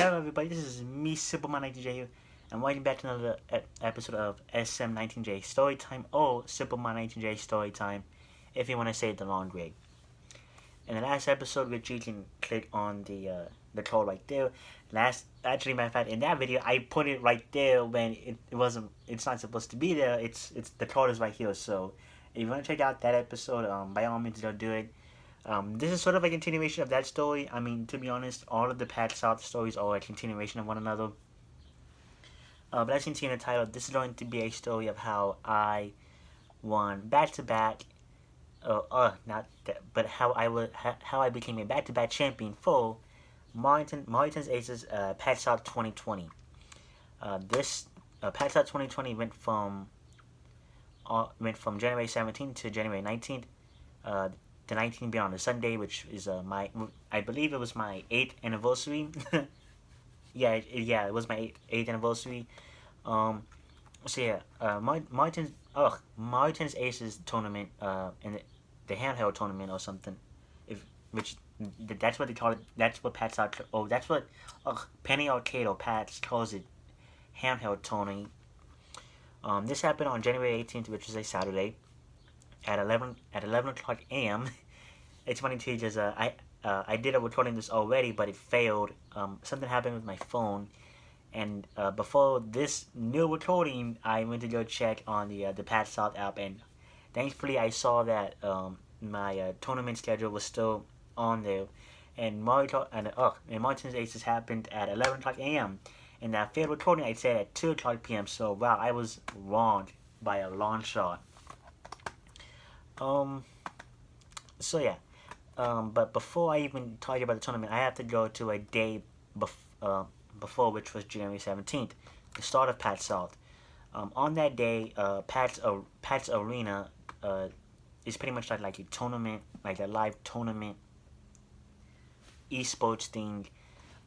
Hello everybody, this is me, SM19J here, and welcome back to another episode of SM19J Storytime, or SM19J Storytime, if you want to say it the long way. In the last episode, which you can click on the code right there. Matter of fact, in that video, I put it right there when it's not supposed to be there. It's the code is right here. So, if you want to check out that episode, by all means, go do it. This is sort of a continuation of that story. I mean, to be honest, all of the Pax South stories are a continuation of one another. But as you can see in the title, this is going to be a story of how I won back-to-back. Not that, but how I became a back-to-back champion for Martin's Aces Pax South 2020. This Pax South 2020 went from January 17th to January 19th. The 19th being on a Sunday, which is I believe it was my 8th anniversary. yeah, it was my 8th anniversary. So yeah, Martin's Aces tournament, and the handheld tournament or something, that's what they call it. That's what Pax out. Oh, that's what Penny Arcade or Pax calls it, handheld tournament. This happened on January 18th, which is a Saturday, at 11 o'clock a.m. It's funny too, because I did a recording this already, but it failed. Something happened with my phone, and before this new recording, I went to go check on the Pax South app, and thankfully I saw that my tournament schedule was still on there, and Martin's Aces happened at 11 o'clock a.m. And that failed recording I said at 2 o'clock p.m. So wow, I was wrong by a long shot. So yeah, but before I even talk about the tournament, I have to go to a day before, which was January 17th, the start of Pax South. On that day, Pax Arena is pretty much like a tournament, like a live tournament, esports thing,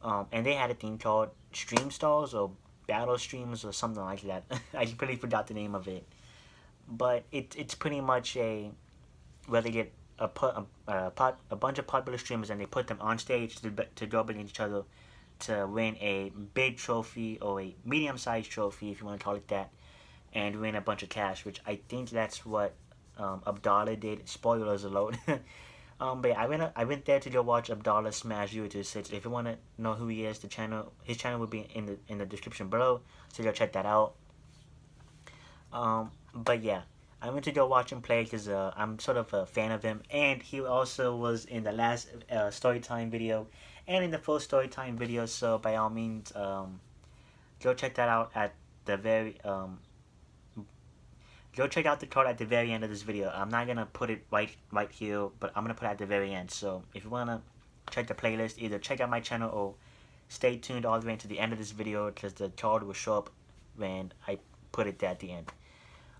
and they had a thing called Stream Stars or Battle Streams or something like that. I completely forgot the name of it. But it's pretty much where they get a bunch of popular streamers and they put them on stage to go up against each other to win a big trophy or a medium-sized trophy, if you want to call it that, and win a bunch of cash, which I think that's what Abdallah did. Spoilers alert. But yeah, I went there to go watch Abdallah smash 026. If you want to know who he is, his channel will be in the description below, so go check that out. But yeah, I went to go watch him play because I'm sort of a fan of him, and he also was in the last Storytime video and in the first Storytime video. So by all means, go check that out at the very go check out the card at the very end of this video. I'm not gonna put it right here, but I'm gonna put it at the very end. So if you wanna check the playlist, either check out my channel or stay tuned all the way to the end of this video, because the card will show up when I put it there at the end.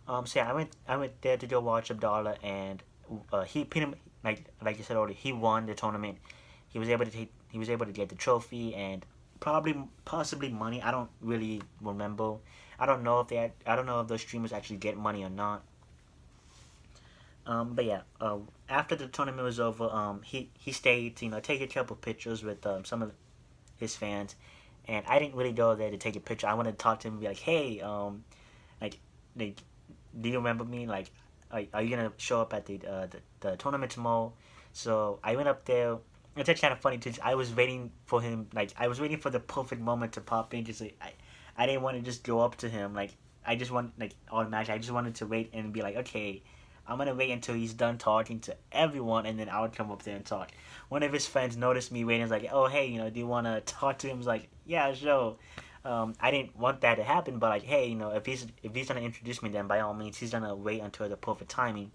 So yeah, I went there to go watch Abdallah, and he pretty much, like I said already, he won the tournament. He was able to get the trophy and possibly money. I don't really remember. I don't know if those streamers actually get money or not. But yeah, after the tournament was over, he stayed to take a couple pictures with some of his fans, and I didn't really go there to take a picture. I wanted to talk to him and be like, hey, like do you remember me? Like, are you gonna show up at the tournament tomorrow? So I went up there. It's actually kind of funny too. I was waiting for him. Like, I was waiting for the perfect moment to pop in. Just like, I didn't want to just go up to him. Like, I just automatically. I just wanted to wait and be like, okay, I'm gonna wait until he's done talking to everyone, and then I would come up there and talk. One of his friends noticed me waiting. Was like, oh hey, do you want to talk to him? I was like, yeah, sure. I didn't want that to happen, but like, hey, if he's gonna introduce me, then by all means, he's gonna wait until the perfect timing.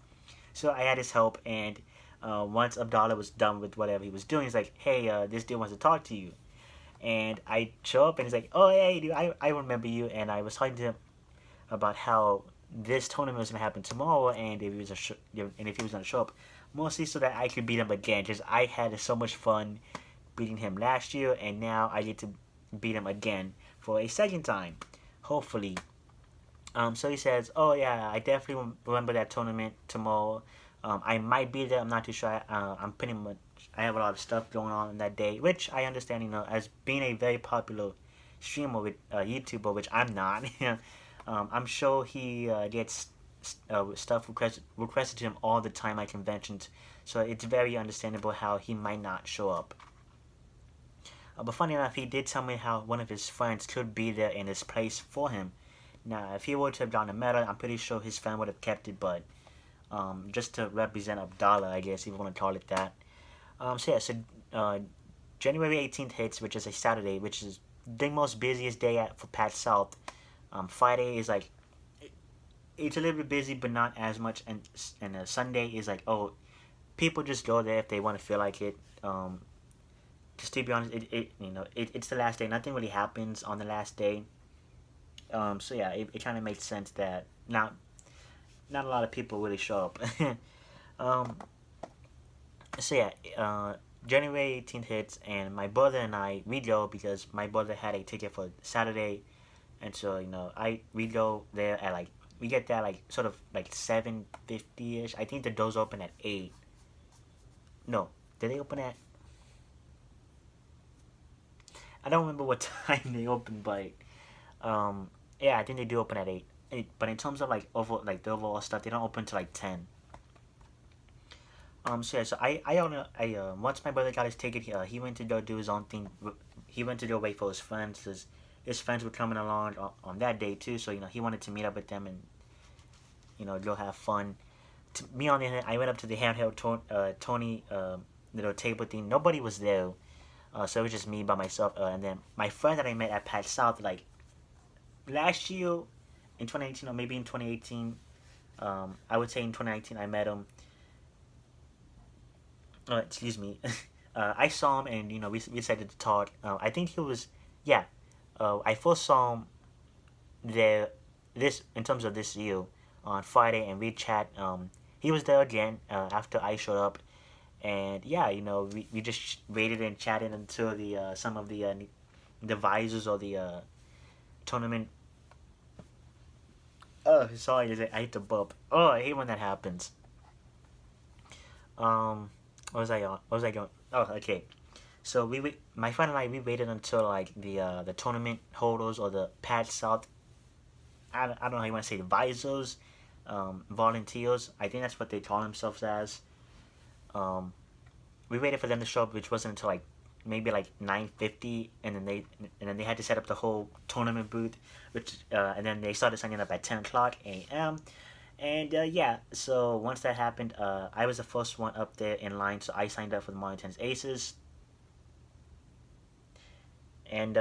So I had his help, and once Abdallah was done with whatever he was doing, he's like, hey, this dude wants to talk to you. And I show up, and he's like, oh hey, dude, I remember you. And I was talking to him about how this tournament was gonna happen tomorrow, and if he was gonna show up, mostly so that I could beat him again. Just I had so much fun beating him last year, and now I get to beat him again for a second time, hopefully. So he says, oh yeah, I definitely remember that tournament tomorrow. I might be there, I'm not too sure. I'm pretty much I have a lot of stuff going on that day, which I understand. As being a very popular streamer with YouTuber, which I'm not. I'm sure he gets stuff requested to him all the time at conventions, so it's very understandable how he might not show up. But funny enough, he did tell me how one of his friends could be there in his place for him. Now, if he were to have gotten a medal, I'm pretty sure his friend would have kept it, but just to represent Abdallah, I guess, if you want to call it that. So January 18th hits, which is a Saturday, which is the most busiest day for Pax South. Friday is like, it's a little bit busy, but not as much, and Sunday is like, oh, people just go there if they want to feel like it. Just to be honest, it's the last day. Nothing really happens on the last day. So yeah, it kind of makes sense that not a lot of people really show up. um, so yeah, January 18th hits, and my brother and we go because my brother had a ticket for Saturday, and so we go there at like, we get there like sort of like 7:50 ish. I think the doors open at 8. No, did they open at? I don't remember what time they open, but yeah, I think they do open at 8. But in terms of like the overall stuff, they don't open till like 10. So yeah, so once my brother got his ticket, he went to go do his own thing. He went to go wait for his friends, because his friends were coming along on that day too. So he wanted to meet up with them and go have fun. Me on the other hand, I went up to the handheld Tony little table thing. Nobody was there, so it was just me by myself. And then my friend that I met at Pax South, like last year in 2018, or maybe in 2018, I would say in 2019 I met him. Excuse me. I saw him, and we decided to talk. I think he was, yeah. I first saw him there this in terms of this year on Friday, and we chat. He was there again after I showed up, and yeah, we just waited and chatted until the some of the visors or the tournament. Oh, sorry, I hate to burp. Oh, I hate when that happens. What was I on? What was I going? Oh, okay. So my friend and we waited until like the tournament holders or the Pax South. I don't know how you want to say, the visors, volunteers. I think that's what they call themselves as. We waited for them to show up, which wasn't until like maybe like 9:50, and then they had to set up the whole tournament booth, which and then they started signing up at 10 o'clock a.m. And yeah, so once that happened, I was the first one up there in line, so I signed up for the Modern Tennis Aces. And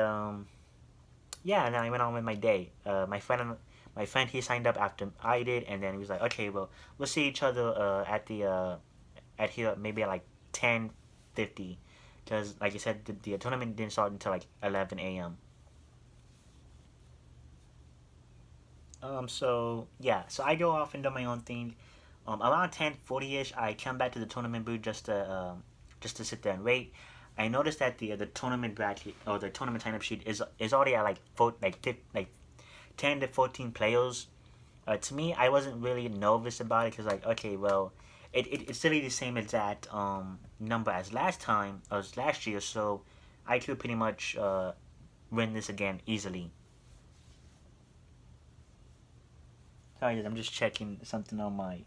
yeah, and then I went on with my day. My friend, he signed up after I did, and then he was like, okay, well, we'll see each other at here maybe at like 10:50, because like you said, the tournament didn't start until like 11 a.m. So yeah, so I go off and do my own thing. Around 10:40 ish, I come back to the tournament booth just to sit there and wait. I noticed that the tournament bracket, or the tournament sign up sheet, is already at like 10 to 14 players. To me, I wasn't really nervous about it, because like, okay, well, it's still the same exact number as last year, so I could pretty much win this again easily. Sorry, I'm just checking something on my.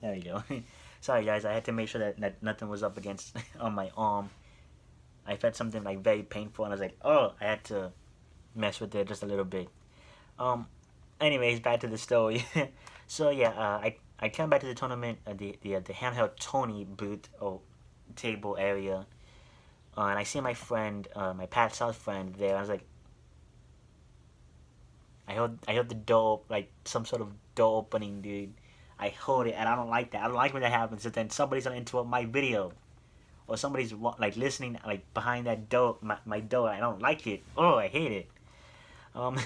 There we go. Sorry, guys, I had to make sure that nothing was up against on my arm. I felt something like very painful, and I was like, oh, I had to mess with it just a little bit. Um, Anyways, back to the story. So yeah, I came back to the tournament, the handheld Tony booth or table area, and I see my friend, my Pax South friend there. I was like, I heard the door, like some sort of door opening, dude. I heard it, and I don't like that. I don't like when that happens. So then somebody's gonna interrupt my video, or somebody's like listening like behind that door, my door. I don't like it. Oh, I hate it. Um,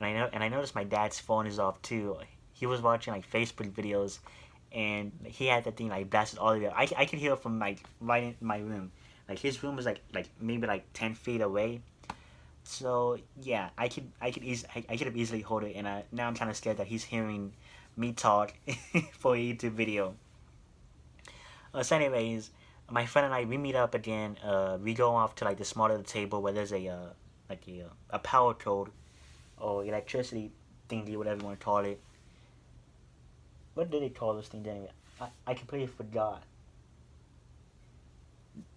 and I noticed my dad's phone is off too. He was watching like Facebook videos, and he had that thing like blasted all the way up. I could hear it from like right in my room. Like his room was like maybe like 10 feet away. So yeah, I could have easily heard it, and now I'm kind of scared that he's hearing me talk for a YouTube video. So anyways, my friend and I, we meet up again. We go off to like the small little table where there's a power cord or electricity thingy, whatever you want to call it. What do they call those things anyway? I completely forgot.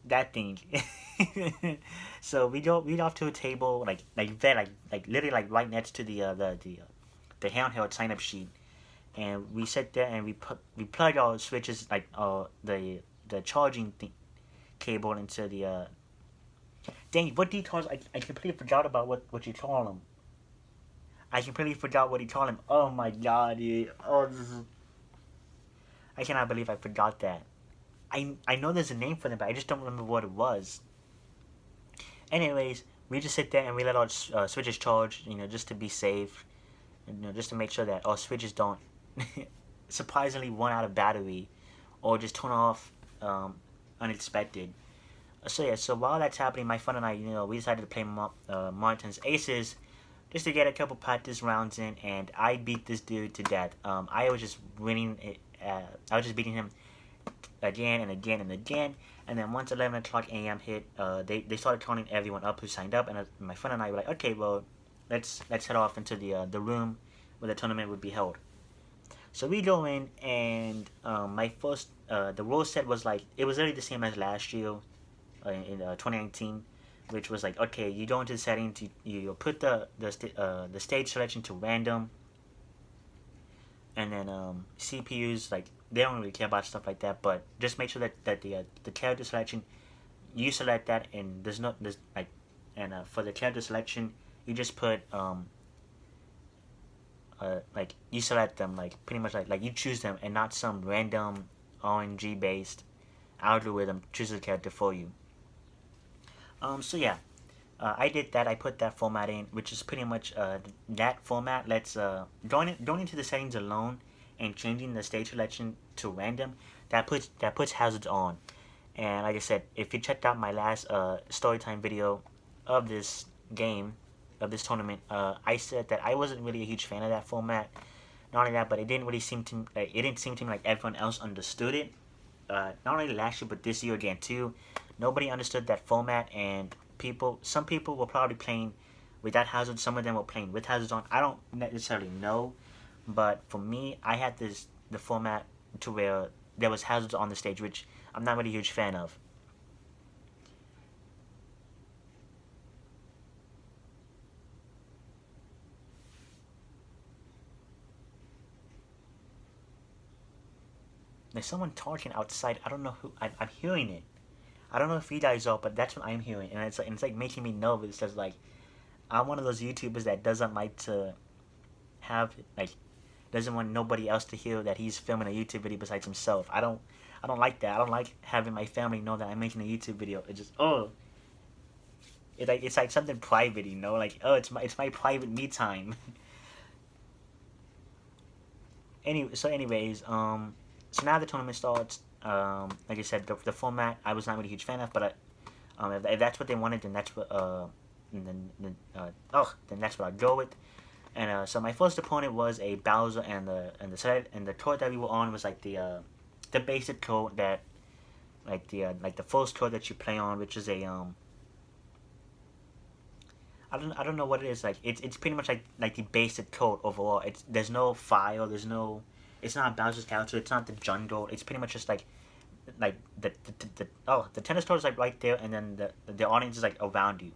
That thing. So we off to a table like literally like right next to the handheld sign up sheet, and we sit there and we plug our switches like the charging cable into the dang, what do you call? I completely forgot about what you call them. I completely forgot what you call them. Oh my god, dude. Oh, I cannot believe I forgot that. I know there's a name for them, but I just don't remember what it was. Anyways, we just sit there and we let our switches charge, just to be safe, just to make sure that our switches don't surprisingly run out of battery or just turn off unexpected. So yeah, so while that's happening, my friend and I, we decided to play Martin's Aces just to get a couple practice rounds in, and I beat this dude to death. I was just winning it. I was just beating him again and again and again. And then once 11 o'clock a.m. hit, they started calling everyone up who signed up, and my friend and I were like, okay, well, let's head off into the room where the tournament would be held. So we go in, and my first the rule set was like it was literally the same as last year in 2019, which was like, okay, you go into the settings, you put the stage selection to random, and then CPUs, like, they don't really care about stuff like that, but just make sure that the character selection, you select that, and for the character selection you just put like you select them, like pretty much like you choose them, and not some random RNG based algorithm chooses the character for you. So yeah, I did that. I put that format in, which is pretty much that format. Let's going into the settings alone and changing the stage selection to random. That puts hazards on. And like I said, if you checked out my last storytime video of this game, of this tournament, I said that I wasn't really a huge fan of that format. Not only that, but it didn't seem to me like everyone else understood it. Not only last year, but this year again too. Nobody understood that format, and some people were probably playing without hazards. Some of them were playing with hazards on. I don't necessarily know, but for me, I had the format to where there was hazards on the stage, which I'm not really a huge fan of. There's someone talking outside. I don't know who. I'm hearing it. I don't know if you guys are, but that's what I'm hearing, and it's like making me nervous. Because like I'm one of those YouTubers that doesn't like to have like doesn't want nobody else to hear that he's filming a YouTube video besides himself. I don't like that. I don't like having my family know that I'm making a YouTube video. It just it's like something private, like it's my private me time. Anyways, so now the tournament starts. Like I said, the format I was not really a huge fan of, but if that's what they wanted, then that's what then that's what I'd go with. And so my first opponent was a Bowser, and the court that we were on was like the basic court that the first court that you play on, which is a I don't know what it is, like it's pretty much like the basic court overall. There's no fire, it's not Bowser's character, it's not the jungle. It's pretty much just like the tennis court is like right there, and then the audience is like around you,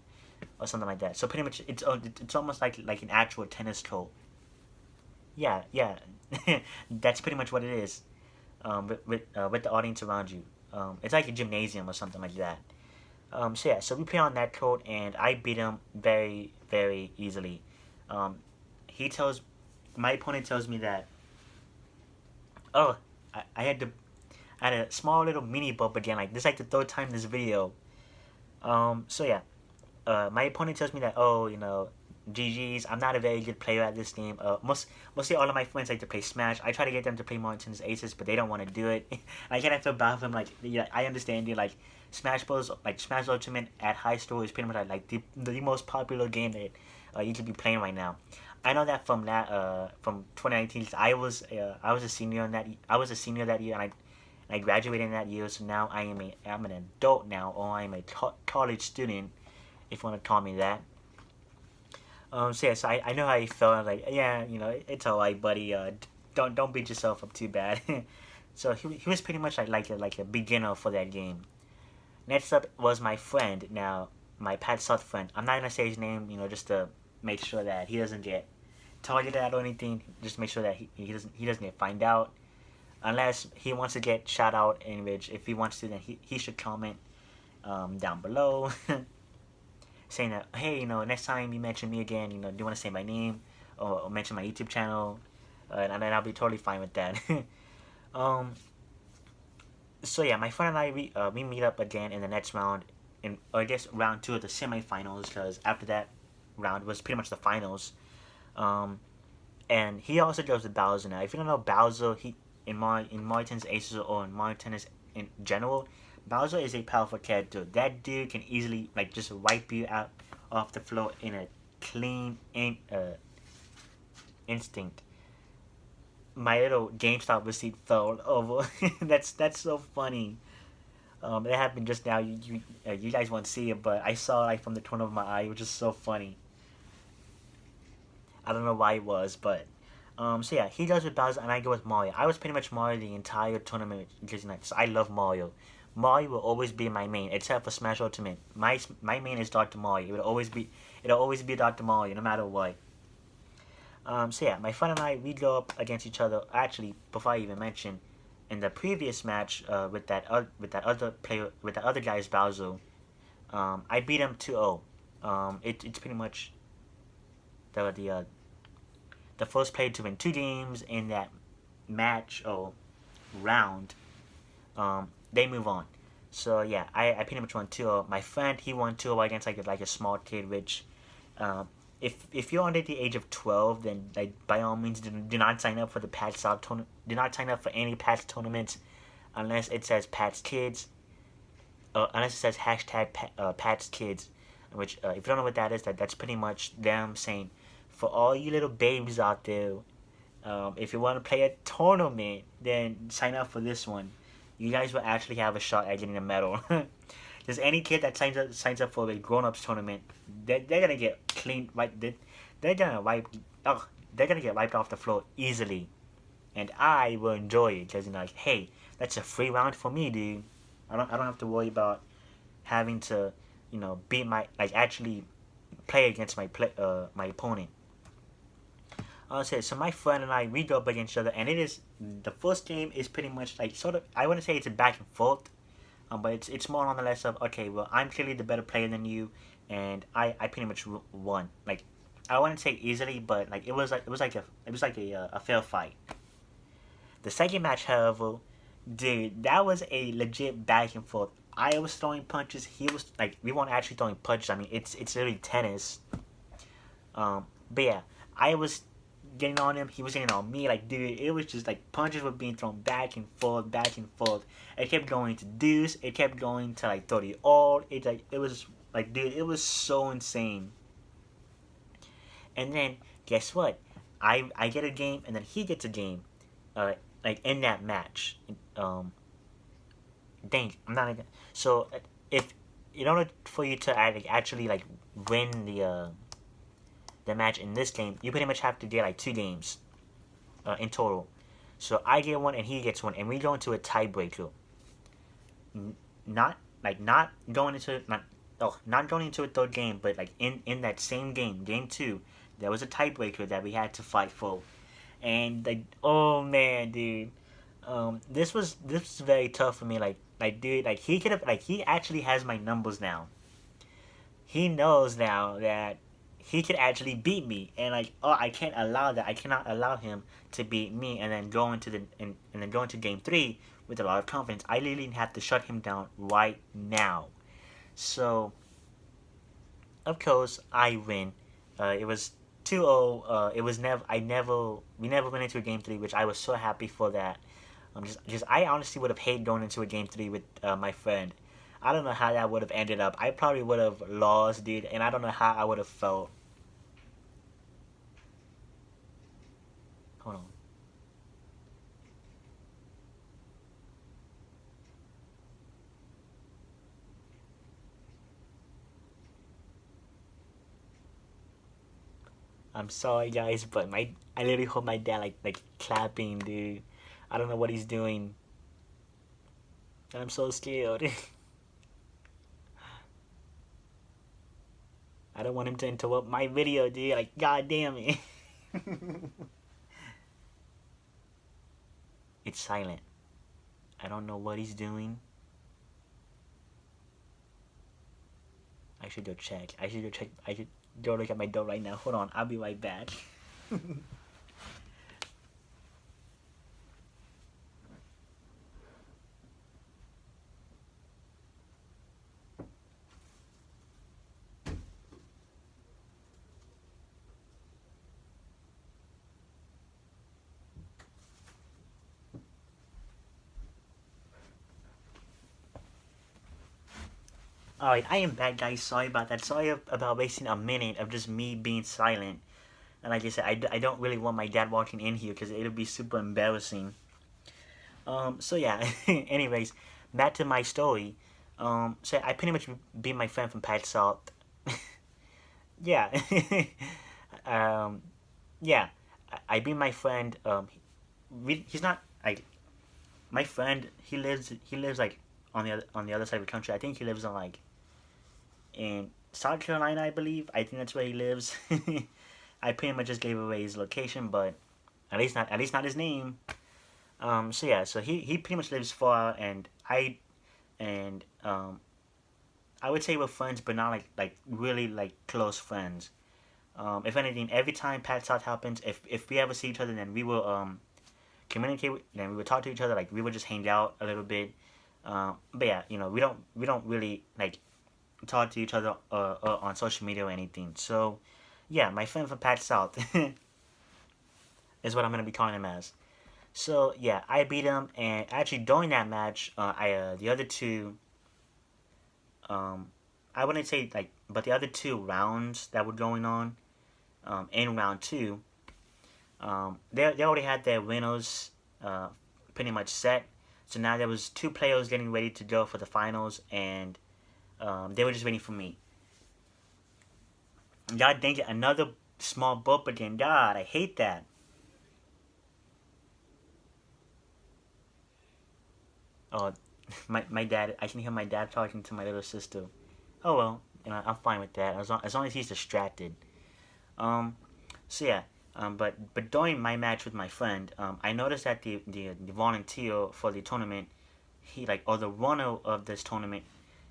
or something like that. So pretty much it's almost like an actual tennis court. Yeah, yeah, that's pretty much what it is. With the audience around you, it's like a gymnasium or something like that. So yeah, so we play on that court, and I beat him very very easily. He tells My opponent tells me that, oh, I had to I had a small little mini bump again. Like this is like the third time in this video. So yeah, my opponent tells me that, oh, GG's, I'm not a very good player at this game. Mostly all of my friends like to play Smash. I try to get them to play Martin's Aces, but they don't want to do it. I kind of feel bad for them. Like, yeah, I understand you. Like Smash Bros, like Smash Ultimate at high score is pretty much like the most popular game that you could be playing right now. I know that from 2019. I was a senior in that I was a senior that year, and I graduated in that year. So now I'm an adult now, or I'm a college student, if you want to call me that. So yeah, so I know how you felt. I'm like, yeah, it's alright, buddy. Don't beat yourself up too bad. So he was pretty much like a beginner for that game. Next up was my friend. Now my Pax South friend. I'm not gonna say his name, just to make sure that he doesn't get targeted at or anything. Just make sure that he doesn't get find out. Unless he wants to get shout out, in which if he wants to, then he should comment down below. Saying that, hey, next time you mention me again, do you want to say my name or mention my YouTube channel? And then I'll be totally fine with that. um, so yeah, my friend and I we meet up again in the next round, or I guess round two of the semifinals, because after that round was pretty much the finals. Um, and he also goes with Bowser now. If you don't know Bowser, he in Martin's Aces or in Martin's in general, Bowser is a powerful character. That dude can easily just wipe you out off the floor in a clean instinct. My little GameStop receipt fell over. That's so funny. It happened just now. You guys won't see it, but I saw from the corner of my eye, which is so funny. I don't know why it was, but so yeah, he goes with Bowser and I go with Mario. I was pretty much Mario the entire tournament because I love Mario. Mario will always be my main, except for Smash Ultimate. My main is Dr. Mario. It'll always be Dr. Mario, no matter what. So yeah, my friend and I we go up against each other. Actually, before I even mention, in the previous match with that other guy's Bowser, I beat him 2-0. It's pretty much the first player to win two games in that match or round. They move on. So yeah, I pretty much won 2-0. My friend he won 2-0 against like a small kid, which if you're under the age of 12, then by all means do not sign up for the Pax South tournament. Do not sign up for any Pax tournaments unless it says Pax Kids, unless it says hashtag Pax Kids, which if you don't know what that is, that's pretty much them saying for all you little babes out there, if you want to play a tournament, then sign up for this one. You guys will actually have a shot at getting a medal. There's any kid that signs up for a grown-ups tournament, they're gonna get clean right. They're gonna wipe. Oh, they're gonna get wiped off the floor easily, and I will enjoy it because hey, that's a free round for me, dude. I don't have to worry about having to, beat my actually play against my opponent. So my friend and I we go up against each other, and it is the first game is pretty much sort of I wouldn't say it's a back and forth, but it's more on the less of okay, well I'm clearly the better player than you, and I pretty much won. I wouldn't say easily, but it was like a fair fight. The second match, however, dude, that was a legit back and forth. I was throwing punches. He was we weren't actually throwing punches. I mean, it's really tennis. But yeah, I was getting on him. He was getting on me. Dude, it was just punches were being thrown back and forth, back and forth. It kept going to deuce. It kept going to 30 all. It was dude, it was so insane. And then guess what? I get a game, and then he gets a game. In that match. Dang, I'm not gonna. So if in order for you to actually win the match in this game, you pretty much have to get two games in total. So I get one and he gets one, and we go into a tiebreaker. Not going into not going into a third game, but in that same game, game two, there was a tiebreaker that we had to fight for, and oh man, dude, this was very tough for me. Dude, he could have he actually has my numbers now. He knows now that he could actually beat me, and I can't allow that. I cannot allow him to beat me and then go into and then go into game three with a lot of confidence. I literally have to shut him down right now. So of course I win. It was 2-0. It was we never went into a game three, which I was so happy for that. Just I honestly would have hated going into a game three with my friend. I don't know how that would have ended up. I probably would have lost, dude, and I don't know how I would have felt. Hold on. I'm sorry, guys, but I literally hold my dad like clapping, dude. I don't know what he's doing. I'm so scared. I don't want him to interrupt my video, dude. Like, god damn it. It's silent. I don't know what he's doing. I should go check. I should go check. I should go look at my door right now. Hold on. I'll be right back. Alright, I am back, guys. Sorry about that. Sorry about wasting a minute of just me being silent. And like I said, I don't really want my dad walking in here because it'll be super embarrassing. So yeah, anyways, back to my story. So I pretty much beat my friend from Pax South. Yeah. um, yeah. I beat my friend. He's not like my friend. He lives like on the other side of the country. I think he lives on like in South Carolina, I believe. I think that's where he lives. I pretty much just gave away his location, but at least not his name. So yeah, so he pretty much lives far, and and I would say we're friends, but not like really like close friends. If anything, every time Pax South happens, if we ever see each other, then we will communicate. Then we would talk to each other. Like we would just hang out a little bit. But yeah, we don't really like talk to each other on social media or anything. So yeah, my friend from Pax South is what I'm gonna be calling him as. So yeah, I beat him, and actually during that match, I the other two, um, I wouldn't say like, but the other two rounds that were going on, in round two, they already had their winners, pretty much set. So now there was two players getting ready to go for the finals, and they were just waiting for me. God dang it, another small bump again. God, I hate that. Oh, my dad. I can hear my dad talking to my little sister. Oh well, I'm fine with that as long as he's distracted. Um, so yeah. But during my match with my friend, I noticed that the volunteer for the tournament, he like or the runner of this tournament,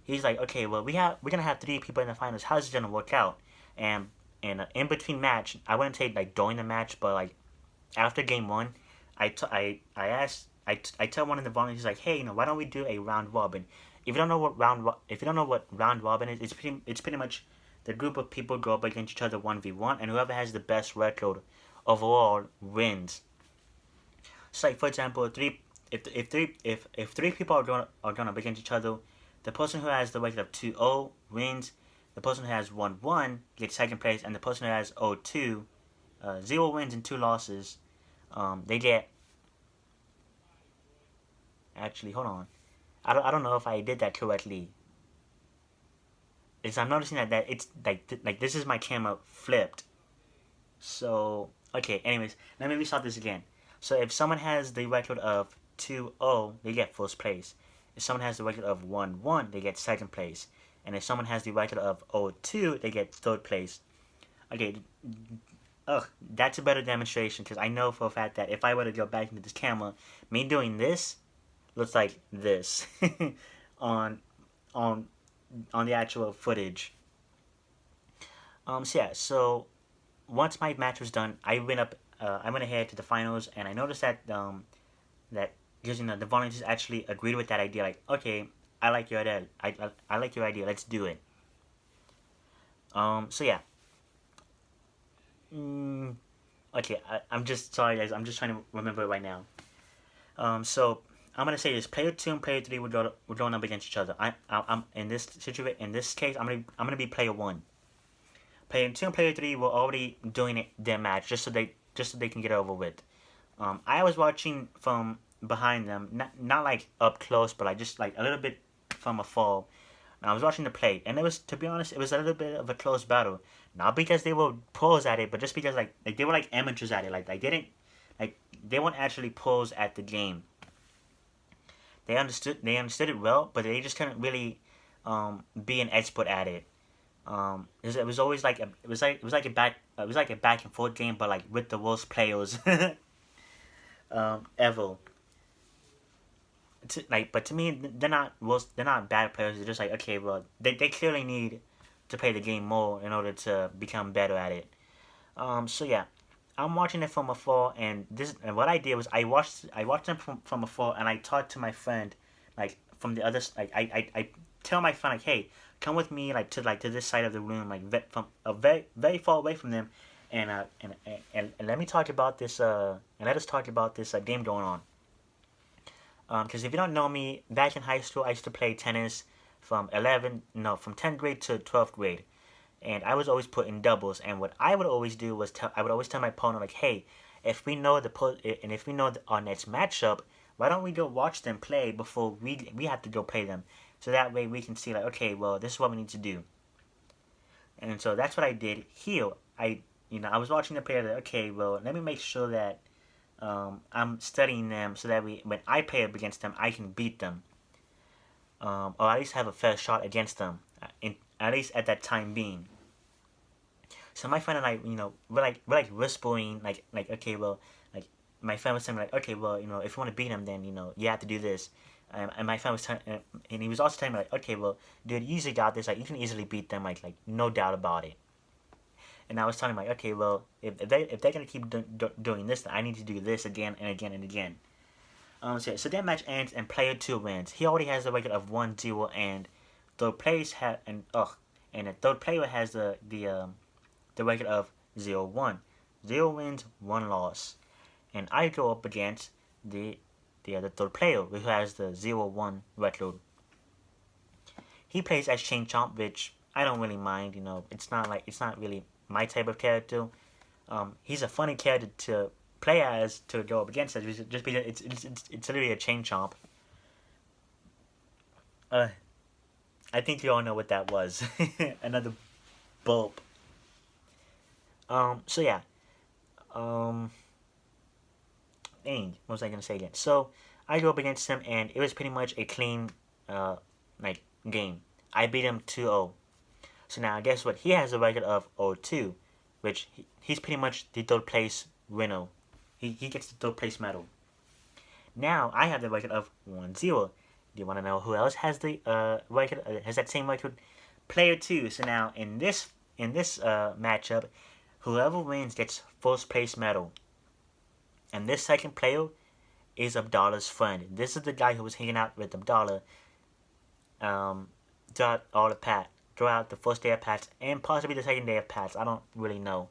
he's like, okay, well we're gonna have three people in the finals. How's it gonna work out? And in between match, I wouldn't say like during the match, but like after game one, I asked I tell one of the volunteers like, hey, why don't we do a round robin? If you don't know what round robin is, it's pretty much the group of people go up against each other 1v1, and whoever has the best record overall wins. So like for example, if three people are going up against each other, the person who has the record of 2-0 wins. The person who has 1-1 gets second place, and the person who has 0-2, 0 wins and 2 losses, they get. Actually, hold on. I don't know if I did that correctly. Is I'm noticing that it's like this is my camera flipped. So okay. Anyways, let me restart this again. So if someone has the record of 2-0, they get first place. If someone has the record of 1-1, they get second place. And if someone has the record of 0-2, they get third place. Okay. Ugh, that's a better demonstration because I know for a fact that if I were to go back into this camera, me doing this looks like this on on on the actual footage. So yeah, so once my match was done, I went ahead to the finals, and I noticed that because the volunteers actually agreed with that idea. Like, okay, I like your idea. I like your idea. Let's do it. So yeah. Mm, okay, I'm just sorry, guys. I'm just trying to remember it right now. So I'm gonna say this: player two and player three would going up against each other. I'm in this situation. In this case, I'm gonna be player one. Player two and player three were already doing their match just so they can get it over with. I was watching from behind them, not like up close, but like just like a little bit from afar. And I was watching the play, and it was, to be honest, it was a little bit of a close battle. Not because they were pros at it, but just because like they were like amateurs at it. Like like they weren't actually pros at the game. They understood it well, but they just couldn't really be an expert at it. It was always like it was like a back and forth game, but like with the worst players ever. But to me, they're not bad players. They're just like, okay, well, they clearly need to play the game more in order to become better at it. So yeah, I'm watching it from afar, and what I did was I watched them from afar, and I talked to my friend, like from the other I tell my friend like, hey, come with me like to this side of the room, like from very very far away from them, and let me talk about this and let us talk about this game going on. Because if you don't know me, back in high school, I used to play tennis from 10th grade to 12th grade. And I was always put in doubles. And what I would always do was I would always tell my opponent, like, hey, if we know our next matchup, why don't we go watch them play before we have to go play them? So that way we can see, like, okay, well, this is what we need to do. And so that's what I did here. I was watching the player, like, okay, well, let me make sure that I'm studying them so that when I play up against them, I can beat them, or at least have a fair shot against them, at least at that time being. So my friend and I, we're like whispering, like okay, well, like my friend was saying, like, okay, well, if you want to beat him, then you have to do this. And my friend was telling, and he was also telling me, like, okay, well, dude, you easily got this. Like, you can easily beat them. Like no doubt about it. And I was telling him, like, okay, well, if they're gonna keep doing this, then I need to do this again and again and again. So that match ends and player two wins. He already has a record of 1-0, and the third player has the record of 0-1. 0 wins, 1 loss. And I go up against the other third player who has the 0-1 record. He plays as Chain Chomp, which I don't really mind. It's not really my type of character. He's a funny character to play as, to go up against us, just because it's literally a Chain Chomp. I think you all know what that was. Another bulb. So yeah. Dang, what was I gonna say again? So I go up against him, and it was pretty much a clean, like game. I beat him 2-0. So now guess what? He has a record of 0-2, which he's pretty much the third place winner. He gets the third place medal. Now I have the record of 1-0. Do you want to know who else has the record? Has that same record? Player two. So now in this matchup, whoever wins gets first place medal. And this second player is Abdallah's friend. This is the guy who was hanging out with Abdallah throughout the first day of PAX and possibly the second day of PAX. I don't really know.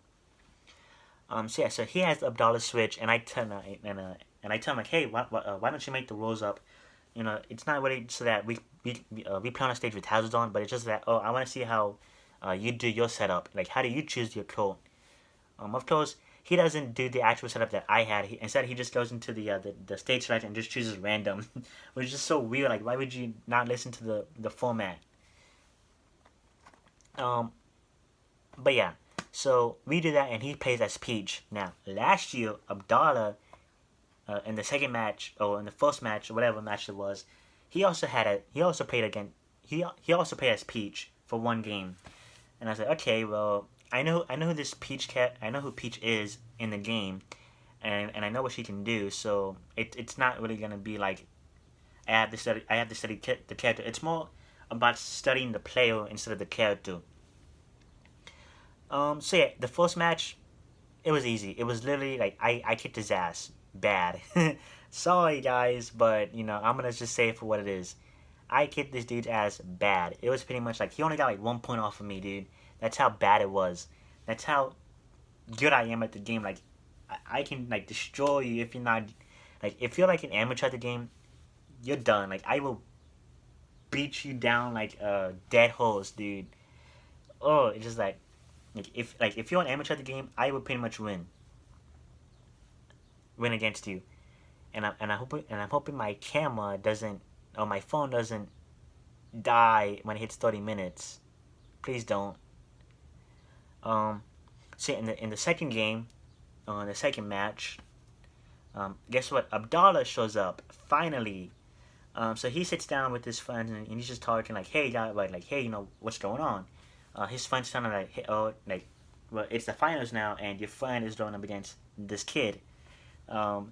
So yeah, so he has the Abdallah switch, and I tell him like, hey, why don't you make the rules up? It's not really so that we play on a stage with hazards on, but it's just that, I want to see how you do your setup. Like, how do you choose your code? Of course, he doesn't do the actual setup that I had. Instead, he just goes into the stage select and just chooses random, which is just so weird. Like, why would you not listen to the format? But yeah, so we do that, and he plays as Peach. Now, last year, Abdallah, in the second match, or in the first match, or whatever match it was, he also played as Peach for one game. And I was like, okay, well, I know who Peach is in the game, and I know what she can do. So it's not really gonna be like I have to study the character. It's more about studying the player instead of the character. So yeah, the first match, it was easy. It was literally like I kicked his ass bad. Sorry guys, but I'm gonna just say it for what it is. I kicked this dude's ass bad. It was pretty much like he only got like 1 point off of me, dude. That's how bad it was. That's how good I am at the game. Like I can like destroy you if you're not if you're like an amateur at the game, you're done. Like I will beat you down like dead horse, dude. Oh, it's just if you're an amateur at the game, I would pretty much win. win against you. And I'm hoping my camera doesn't, or my phone doesn't die when it hits 30 minutes. Please don't. See, in the second game, the second match, guess what? Abdallah shows up finally. So he sits down with his friends and he's just talking like, hey, guy, like, hey, what's going on? His friends kind of like, hey, oh, like, well, it's the finals now, and your friend is going up against this kid. So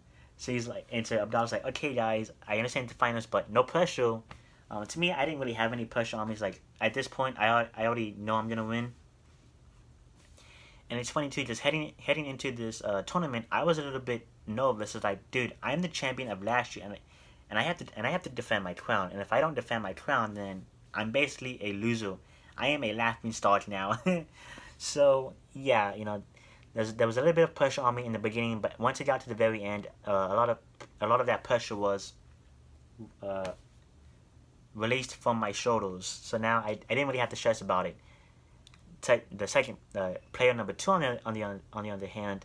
he's like, and so Abdallah's like, okay, guys, I understand the finals, but no pressure. To me, I didn't really have any pressure on me. It's like, at this point, I already know I'm gonna win. And it's funny too, just heading into this tournament, I was a little bit nervous. It's like, dude, I'm the champion of last year, and I have to defend my crown. And if I don't defend my crown, then I'm basically a loser. I am a laughing stock now. So yeah, there was a little bit of pressure on me in the beginning, but once it got to the very end, a lot of that pressure was released from my shoulders. So now I didn't really have to stress about it. The second player number 2 on the other hand,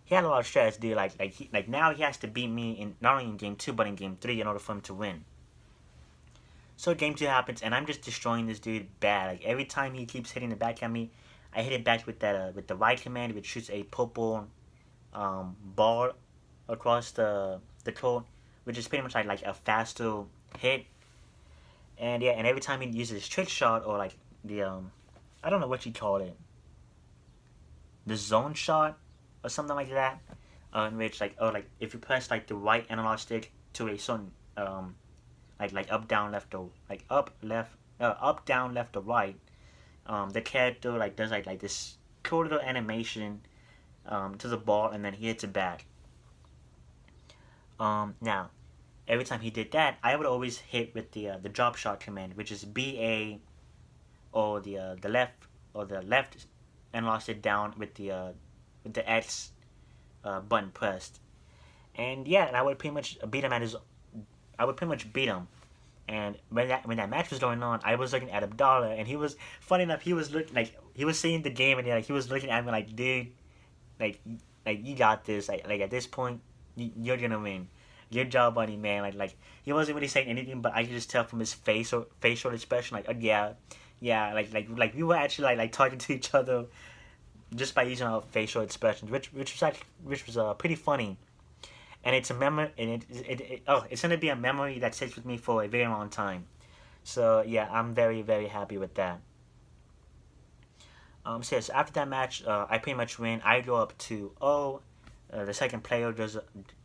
he had a lot of stress, dude. Like now he has to beat me in not only in game 2 but in game 3 in order for him to win. So game 2 happens and I'm just destroying this dude bad. Like every time he keeps hitting the back at me, I hit it back with that with the right command, which shoots a purple ball across the court, which is pretty much like a faster hit. And yeah, and every time he uses trick shot or like the I don't know what you call it, the zone shot or something like that, in which like if you press like the right analog stick to a certain like up down left or like up down left or right, the character like does like this cool little animation to the ball and then he hits it back. Now every time he did that, I would always hit with the drop shot command, which is BA or the left analog stick down with the X button pressed. And yeah, and I would pretty much beat him And when that match was going on, I was looking at Abdallah, and he was funny enough. He was looking like he was seeing the game, and he was looking at me like, dude, like you got this. Like at this point, you're gonna win. Good job, buddy, man. Like he wasn't really saying anything, but I could just tell from his facial expression, like, oh, yeah. Like we were actually like talking to each other just by using our facial expressions, which was pretty funny. And it's a memory, and it's gonna be a memory that sits with me for a very long time. So yeah, I'm very, very happy with that. So yes, after that match, I pretty much win. I go up to the second player goes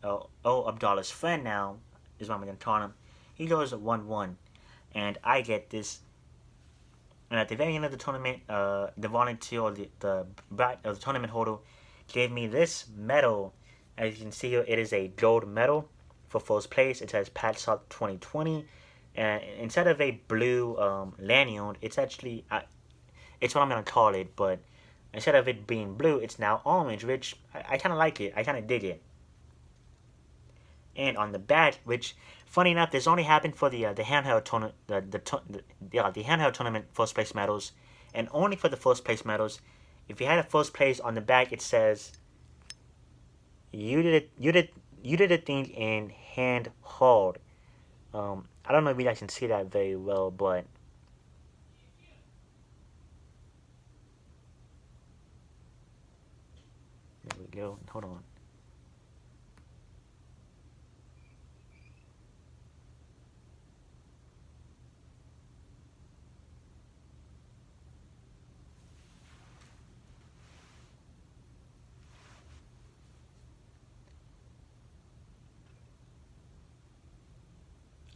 Abdallah's friend now is what I'm gonna call him. He goes 1-1, and I get this. And at the very end of the tournament, the volunteer or the tournament holder gave me this medal. As you can see here, it is a gold medal for first place. It says Pax South 2020. And instead of a blue lanyard, it's actually, it's what I'm going to call it. But instead of it being blue, it's now orange, which I kind of like it. I kind of dig it. And on the back, which, funny enough, this only happened for the handheld tournament, the handheld tournament first place medals. And only for the first place medals. If you had a first place on the back, it says, You did a thing in hand hold. I don't know if you guys can see that very well, but there we go. Hold on.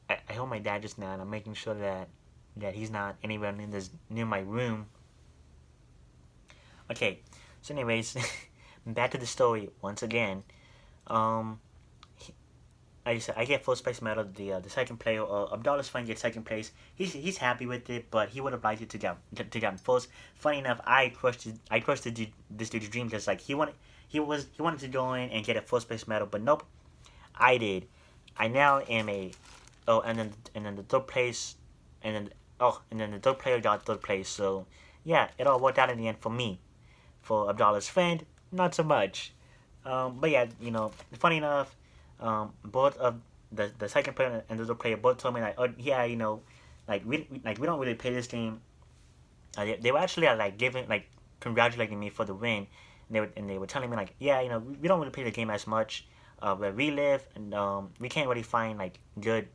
I hope my dad just now, and I'm making sure that he's not anywhere near my room. Okay, so anyways, back to the story once again. Like I said, I get first place medal. The second player, Abdallah's friend, gets second place. He's happy with it, but he would have liked it to get first. Funny enough, I crushed this dude's dream because like he wanted to go in and get a first place medal, but nope, I did. I now am a and then the third place, and then the third player got third place. So yeah, it all worked out in the end for me. For Abdallah's friend, not so much. But yeah, funny enough, both of the second player and the other player both told me like, oh yeah, we don't really play this game. They were actually like giving like congratulating me for the win. And they were telling me like, yeah, we don't really play the game as much where we live, and we can't really find like good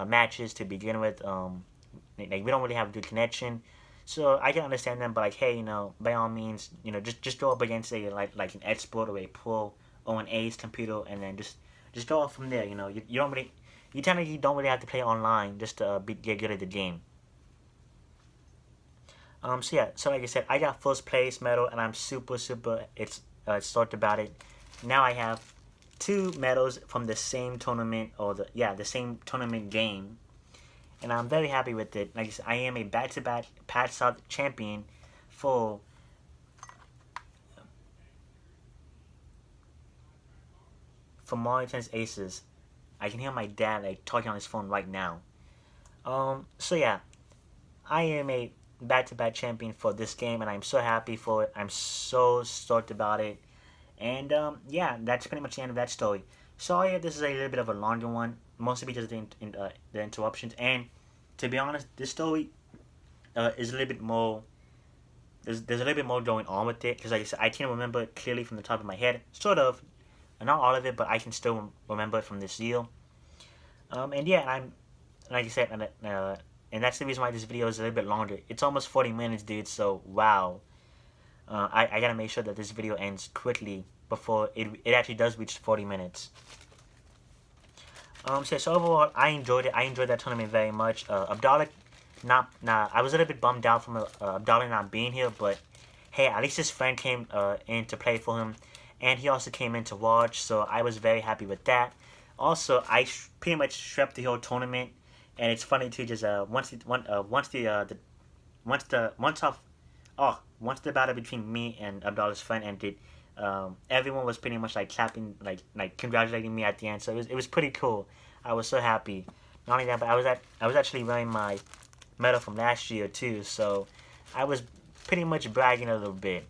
matches to begin with. Like we don't really have a good connection, so I can understand them. But like, hey, by all means, just go up against a like an expert or a pro or an ace computer, and then just go off from there. You don't really, you technically don't really have to play online just to get good at the game. So yeah, so like I said, I got first place medal, and I'm super stoked about it. Now I have two medals from the same tournament, or the same tournament game, and I'm very happy with it. Like I said, I am a back-to-back Pax South champion for Mario Tennis Aces. I can hear my dad like talking on his phone right now. So yeah, I am a back-to-back champion for this game, and I'm so happy for it. I'm so stoked about it. And yeah, that's pretty much the end of that story. Sorry if this is a little bit of a longer one, mostly because of the interruptions. And to be honest, this story is a little bit more. There's a little bit more going on with it, because like I said, I can't remember it clearly from the top of my head. Sort of, not all of it, but I can still remember it from this deal. And yeah, I'm like I said, and that's the reason why this video is a little bit longer. It's almost 40 minutes, dude. So wow. I gotta make sure that this video ends quickly before it actually does reach 40 minutes. So overall, I enjoyed it. I enjoyed that tournament very much. Abdallah, I was a little bit bummed out from Abdallah not being here, but hey, at least his friend came in to play for him, and he also came in to watch, so I was very happy with that. Also, I pretty much swept the whole tournament, and it's funny too, just once the battle between me and Abdullah's friend ended, everyone was pretty much like clapping, like congratulating me at the end. So it was pretty cool. I was so happy. Not only that, but I was actually wearing my medal from last year too. So I was pretty much bragging a little bit.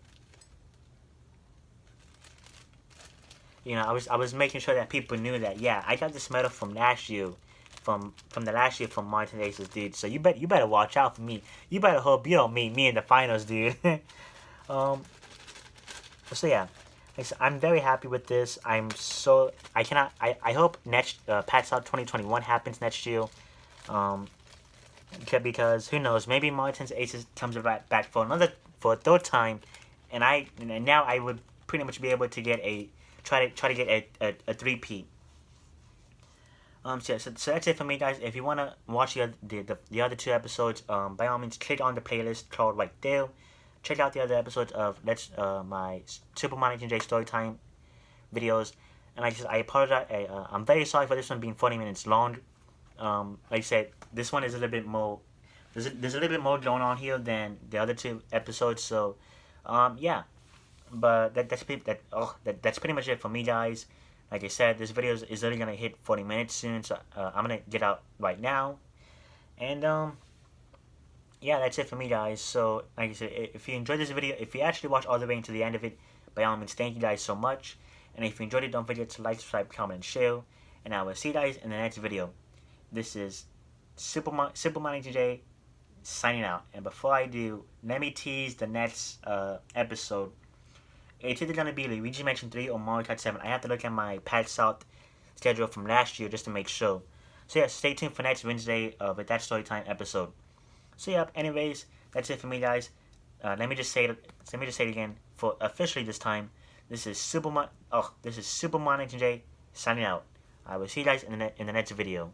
I was making sure that people knew that, yeah, I got this medal from last year, from the last year from Martin Aces, dude. So you better watch out for me. You better hope you don't meet me in the finals, dude. um. So yeah, I'm very happy with this. I hope next Pax South 2021 happens next year. Um. Because who knows? Maybe Martin's Aces comes back for a third time, and now I would pretty much be able to get try to get a three-peat. So that's it for me, guys. If you want to watch the other two episodes, by all means, click on the playlist called right there. Check out the other episodes of my SM19J's Storytime videos. And like I said, I apologize. I'm very sorry for this one being 40 minutes long. Like I said, this one is a little bit more. There's a little bit more going on here than the other two episodes. So, yeah. But that's pretty much it for me, guys. Like I said, this video is literally gonna hit 40 minutes soon, so I'm gonna get out right now. And yeah, that's it for me, guys. So like I said, if you enjoyed this video, if you actually watched all the way into the end of it, by all means, thank you guys so much. And if you enjoyed it, don't forget to like, subscribe, comment, and share. And I will see you guys in the next video. This is SM19J signing out. And before I do, let me tease the next episode. It's either going to be Luigi Mansion 3 or Mario Kart 7. I have to look at my Pax South schedule from last year just to make sure. So yeah, stay tuned for next Wednesday with that Storytime episode. So yeah, anyways, that's it for me, guys. Let me just say it again for officially this time. This is SM19J signing out. I will see you guys in the next video.